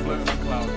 floating on clouds.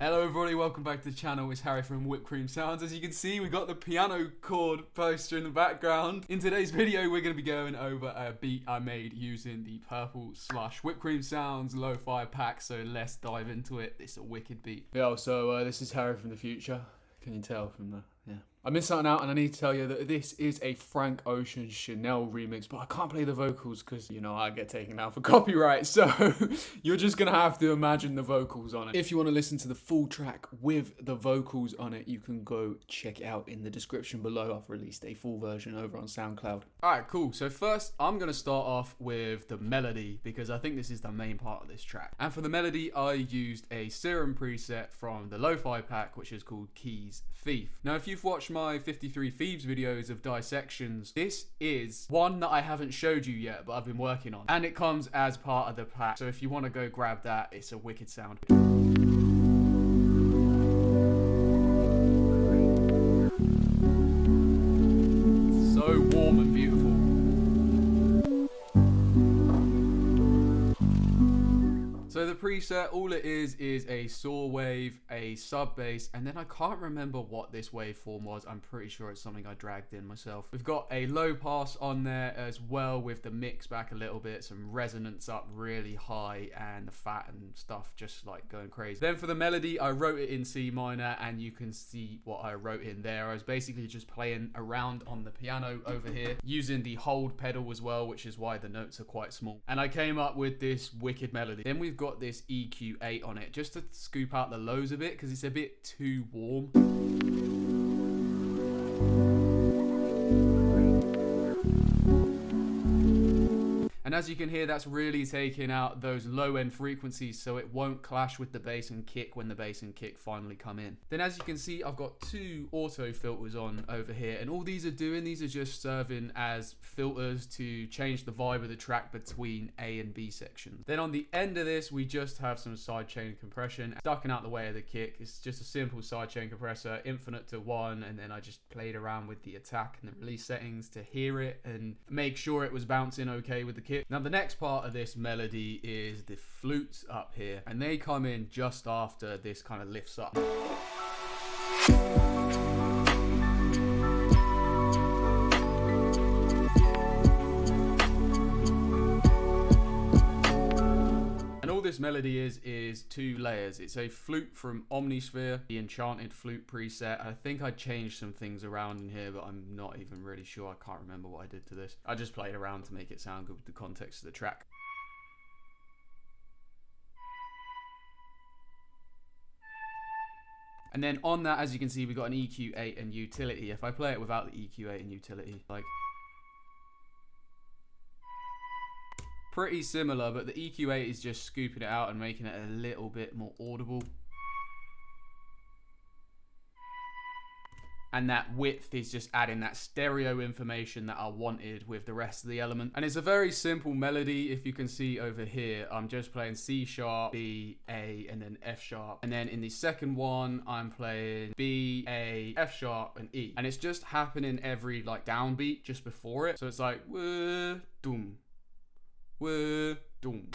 Hello everybody, welcome back to the channel. It's Harry from Whipped Cream Sounds. As you can see, we got the piano chord poster in the background. In today's video, we're going to be going over a beat I made using the Purple/Whipped Cream Sounds lo-fi pack. So let's dive into it. It's a wicked beat. Yo, so this is Harry from the future. Can you tell from the, yeah. I missed something out, and I need to tell you that this is a Frank Ocean Chanel remix, but I can't play the vocals because, you know, I get taken out for copyright, so you're just gonna have to imagine the vocals on it. If you want to listen to the full track with the vocals on it, you can go check it out in the description below. I've released a full version over on SoundCloud. Alright, cool. So first, I'm gonna start off with the melody, because I think this is the main part of this track. And for the melody, I used a Serum preset from the lo-fi pack, which is called Keys Thief. Now, if you've watched my 53 Thieves videos of dissections, this is one that I haven't showed you yet, but I've been working on. And it comes as part of the pack. So if you want to go grab that, it's a wicked sound. So warm and beautiful. So the preset, all it is a saw wave, a sub bass, and then I can't remember what this waveform was. I'm pretty sure it's something I dragged in myself. We've got a low pass on there as well with the mix back a little bit, some resonance up really high, and the fat and stuff just like going crazy. Then for the melody, I wrote it in C minor, and you can see what I wrote in there. I was basically just playing around on the piano over here, using the hold pedal as well, which is why the notes are quite small. And I came up with this wicked melody. Then we've got this EQ8 on it just to scoop out the lows a bit because it's a bit too warm. And as you can hear, that's really taking out those low end frequencies so it won't clash with the bass and kick when the bass and kick finally come in. Then as you can see, I've got two auto filters on over here, and all these are just serving as filters to change the vibe of the track between A and B sections. Then on the end of this, we just have some sidechain compression, ducking out the way of the kick. It's just a simple sidechain compressor, infinite to 1, and then I just played around with the attack and the release settings to hear it and make sure it was bouncing okay with the kick. Now the next part of this melody is the flutes up here, and they come in just after this kind of lifts up. And all this melody is two layers. It's a flute from Omnisphere, the Enchanted flute preset. I think I changed some things around in here, but I'm not even really sure. I can't remember what I did to this. I just played around to make it sound good with the context of the track. And then on that, as you can see, we got an EQ8 and utility. If I play it without the EQ8 and utility, like, pretty similar, but the EQ8 is just scooping it out and making it a little bit more audible. And that width is just adding that stereo information that I wanted with the rest of the element. And it's a very simple melody. If you can see over here, I'm just playing C sharp, B, A, and then F sharp. And then in the second one, I'm playing B, A, F sharp, and E. And it's just happening every like downbeat just before it. So it's like, wah, doom, wah, doom.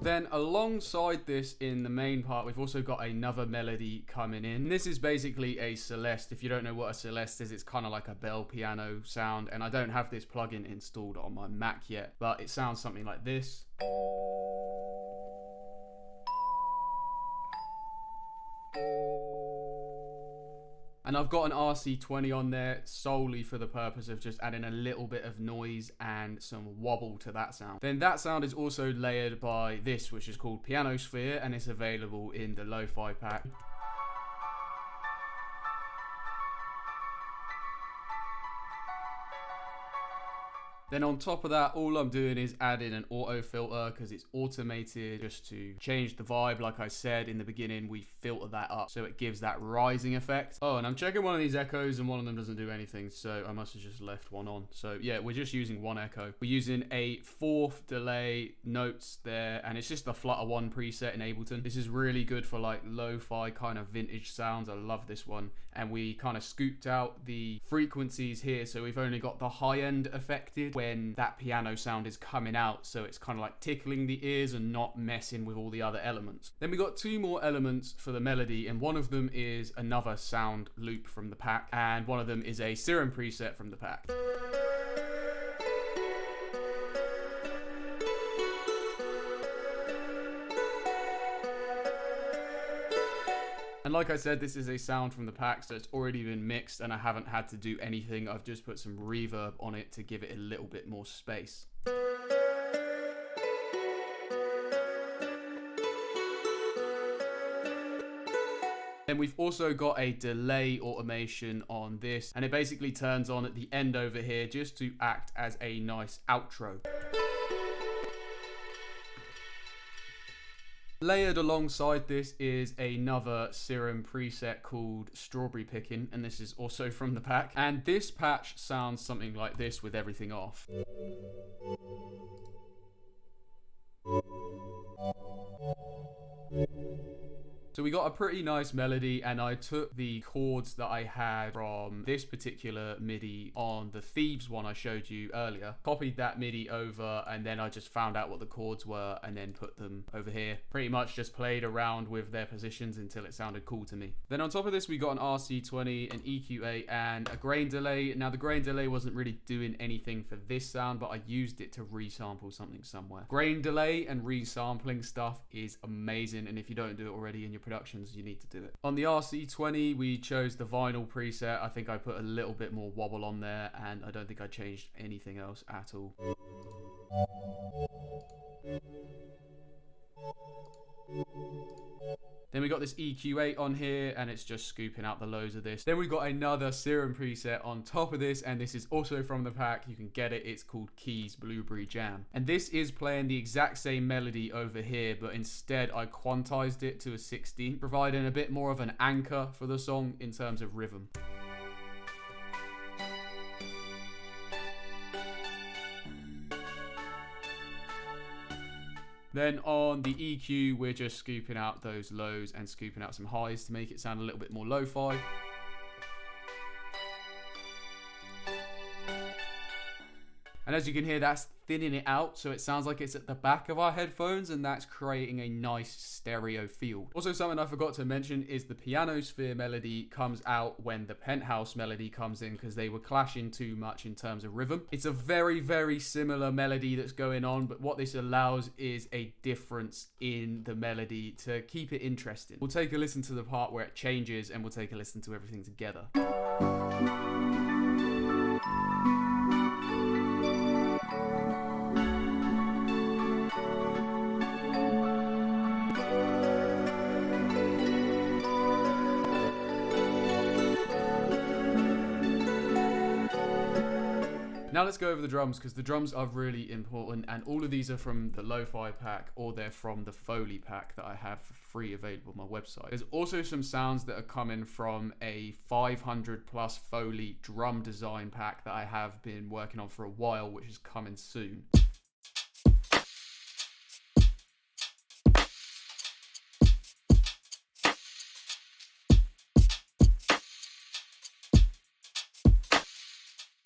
Then alongside this in the main part, we've also got another melody coming in. This is basically a Celeste. If you don't know what a Celeste is, it's kind of like a bell piano sound. And I don't have this plugin installed on my Mac yet, but it sounds something like this. And I've got an RC20 on there solely for the purpose of just adding a little bit of noise and some wobble to that sound. Then that sound is also layered by this, which is called Pianosphere, and it's available in the lo-fi pack. Then on top of that, all I'm doing is adding an auto filter because it's automated just to change the vibe. Like I said in the beginning, we filter that up so it gives that rising effect. Oh, and I'm checking one of these echoes and one of them doesn't do anything, so I must have just left one on. So yeah, we're just using one echo. We're using a 4th delay notes there, and it's just the Flutter 1 preset in Ableton. This is really good for like lo-fi kind of vintage sounds. I love this one. And we kind of scooped out the frequencies here, so we've only got the high end affected when that piano sound is coming out, so it's kind of like tickling the ears and not messing with all the other elements. Then we got 2 more elements for the melody, and one of them is another sound loop from the pack, and one of them is a serum preset from the pack. And like I said, this is a sound from the pack, so it's already been mixed and I haven't had to do anything. I've just put some reverb on it to give it a little bit more space. Then we've also got a delay automation on this, and it basically turns on at the end over here just to act as a nice outro. Layered alongside this is another serum preset called Strawberry Picking, and this is also from the pack. And this patch sounds something like this with everything off. So we got a pretty nice melody, and I took the chords that I had from this particular MIDI on the Thieves one I showed you earlier, copied that MIDI over, and then I just found out what the chords were and then put them over here. Pretty much just played around with their positions until it sounded cool to me. Then on top of this, we got an RC20, an EQ8, and a grain delay. Now the grain delay wasn't really doing anything for this sound, but I used it to resample something somewhere. Grain delay and resampling stuff is amazing, and if you don't do it already in your productions, you need to do it. On the RC20, we chose the vinyl preset. I think I put a little bit more wobble on there, and I don't think I changed anything else at all. Then we got this EQ8 on here, and it's just scooping out the lows of this. Then we got another serum preset on top of this, and this is also from the pack. You can get it. It's called Keys Blueberry Jam. And this is playing the exact same melody over here, but instead I quantized it to a 16, providing a bit more of an anchor for the song in terms of rhythm. Then on the EQ, we're just scooping out those lows and scooping out some highs to make it sound a little bit more lo-fi. And as you can hear, that's thinning it out, so it sounds like it's at the back of our headphones, and that's creating a nice stereo feel. Also, something I forgot to mention is the pianosphere melody comes out when the penthouse melody comes in, because they were clashing too much in terms of rhythm. It's a very, very similar melody that's going on, but what this allows is a difference in the melody to keep it interesting. We'll take a listen to the part where it changes, and we'll take a listen to everything together. Now let's go over the drums, because the drums are really important, and all of these are from the Lo-Fi pack, or they're from the Foley pack that I have for free available on my website. There's also some sounds that are coming from a 500 plus Foley drum design pack that I have been working on for a while, which is coming soon.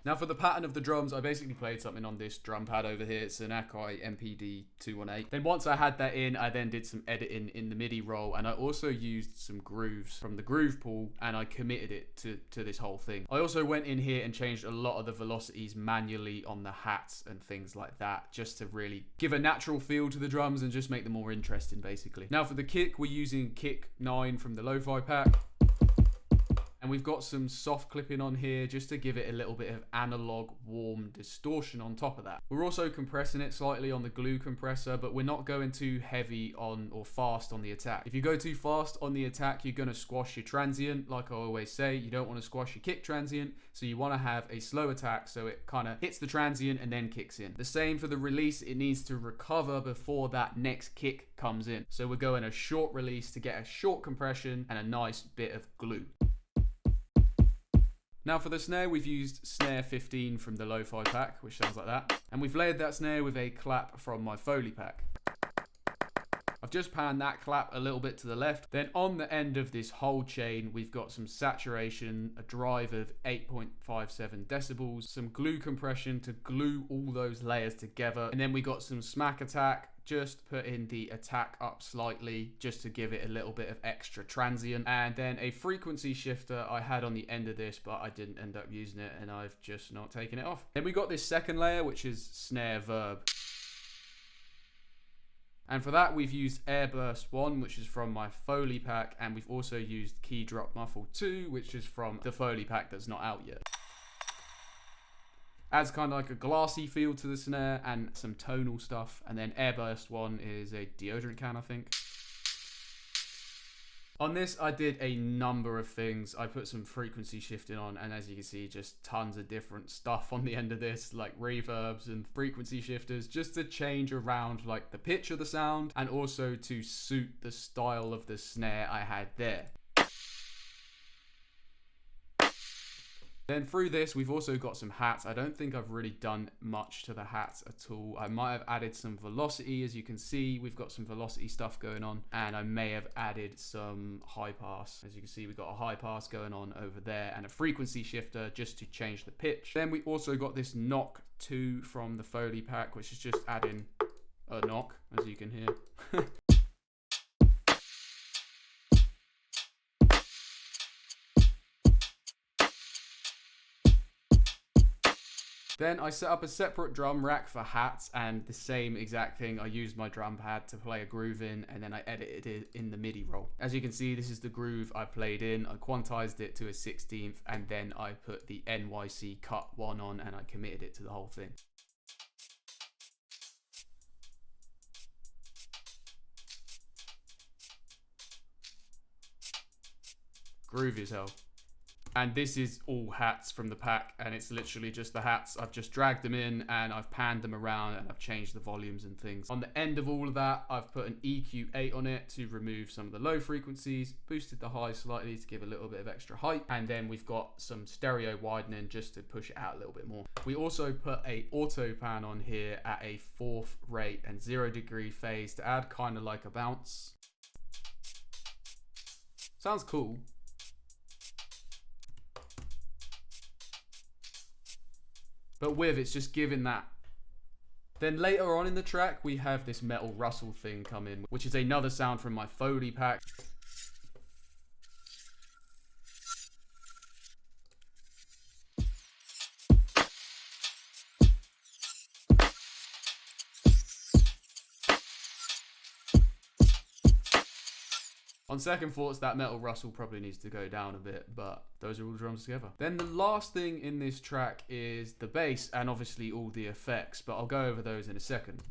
Now for the pattern of the drums, I basically played something on this drum pad over here. It's an Akai MPD 218. Then once I had that in, I then did some editing in the MIDI roll, and I also used some grooves from the groove pool, and I committed it to this whole thing. I also went in here and changed a lot of the velocities manually on the hats and things like that, just to really give a natural feel to the drums and just make them more interesting, basically. Now for the kick, we're using kick 9 from the Lo-Fi pack. And And we've got some soft clipping on here just to give it a little bit of analog warm distortion on top of that. We're also compressing it slightly on the glue compressor, but we're not going too heavy on or fast on the attack. If you go too fast on the attack, you're going to squash your transient. Like I always say, you don't want to squash your kick transient, so you want to have a slow attack so it kind of hits the transient and then kicks in. The same for the release, it needs to recover before that next kick comes in. So we're going a short release to get a short compression and a nice bit of glue. Now for the snare, we've used snare 15 from the Lo-Fi pack, which sounds like that. And we've layered that snare with a clap from my Foley pack. I've just panned that clap a little bit to the left. Then on the end of this whole chain, we've got some saturation, a drive of 8.57 decibels, some glue compression to glue all those layers together. And then we got some smack attack, just putting the attack up slightly just to give it a little bit of extra transient. And then a frequency shifter I had on the end of this, but I didn't end up using it and I've just not taken it off. Then we got this second layer, which is snare verb. And for that, we've used Airburst 1, which is from my Foley pack, and we've also used Key Drop Muffle 2, which is from the Foley pack that's not out yet. Adds kind of like a glassy feel to the snare and some tonal stuff. And then Airburst 1 is a deodorant can, I think. On this, I did a number of things. I put some frequency shifting on, and as you can see, just tons of different stuff on the end of this, like reverbs and frequency shifters, just to change around like the pitch of the sound and also to suit the style of the snare I had there. Then through this, we've also got some hats. I don't think I've really done much to the hats at all. I might have added some velocity. As you can see, we've got some velocity stuff going on. And I may have added some high pass. As you can see, we've got a high pass going on over there and a frequency shifter just to change the pitch. Then we also got this knock 2 from the Foley pack, which is just adding a knock, as you can hear. Then I set up a separate drum rack for hats, and the same exact thing. I used my drum pad to play a groove in, and then I edited it in the MIDI roll. As you can see, this is the groove I played in. I quantized it to a 16th, and then I put the NYC cut 1 on, and I committed it to the whole thing. Groovy as hell. And this is all hats from the pack, and it's literally just the hats. I've just dragged them in and I've panned them around and I've changed the volumes and things. On the end of all of that, I've put an EQ8 on it to remove some of the low frequencies, boosted the highs slightly to give a little bit of extra height, and then we've got some stereo widening just to push it out a little bit more. We also put a auto pan on here at a 4th rate and 0 degree phase to add kind of like a bounce. Sounds cool. But with it's just giving that. Then later on in the track, we have this metal rustle thing come in, which is another sound from my Foley pack. On second thoughts, that metal rustle probably needs to go down a bit, but those are all drums together. Then the last thing in this track is the bass and obviously all the effects, but I'll go over those in a second.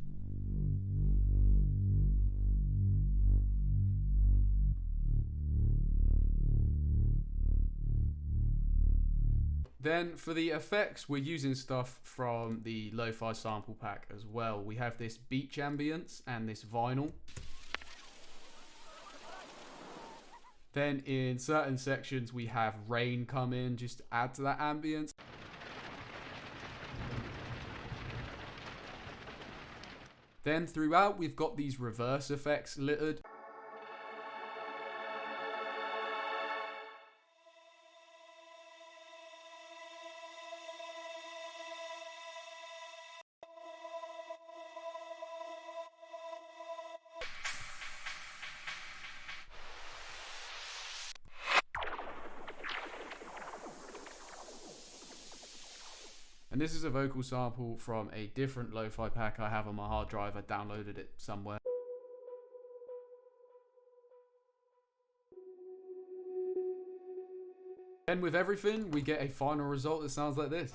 Then for the effects, we're using stuff from the Lo-Fi sample pack as well. We have this beach ambience and this vinyl. Then in certain sections we have rain come in just to add to that ambience. Then throughout we've got these reverse effects littered. And this is a vocal sample from a different Lo-Fi pack I have on my hard drive. I downloaded it somewhere. Then with everything, we get a final result that sounds like this.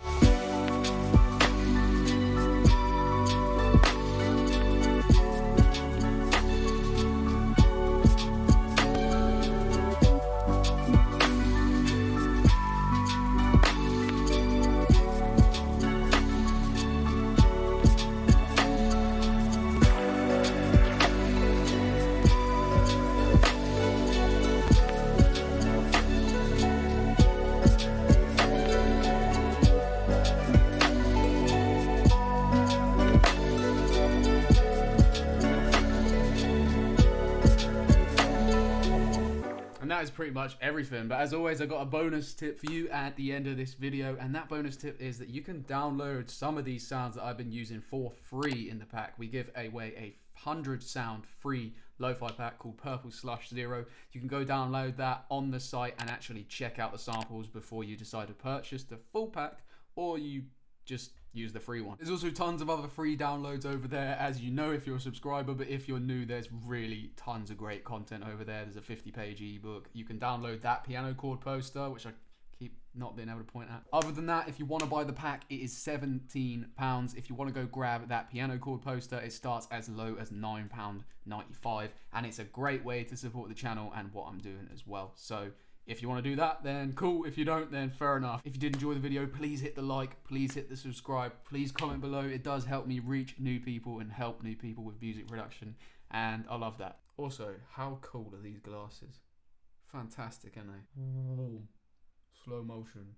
And that is pretty much everything. But as always, I got a bonus tip for you at the end of this video. And that bonus tip is that you can download some of these sounds that I've been using for free in the pack. We give away a 100 sound free lo-fi pack called Purple/0. You can go download that on the site and actually check out the samples before you decide to purchase the full pack, or you just use the free one. There's also tons of other free downloads over there, as you know if you're a subscriber, but if you're new, there's really tons of great content over there. There's a 50-page ebook. You can download that piano chord poster, which I keep not being able to point at. Other than that, if you want to buy the pack, it is £17. If you want to go grab that piano chord poster, it starts as low as £9.95, and it's a great way to support the channel and what I'm doing as well. So if you want to do that, then cool. If you don't, then fair enough. If you did enjoy the video, please hit the like, please hit the subscribe, please comment below. It does help me reach new people and help new people with music production, and I love that. Also, how cool are these glasses? Fantastic, aren't they? Slow motion.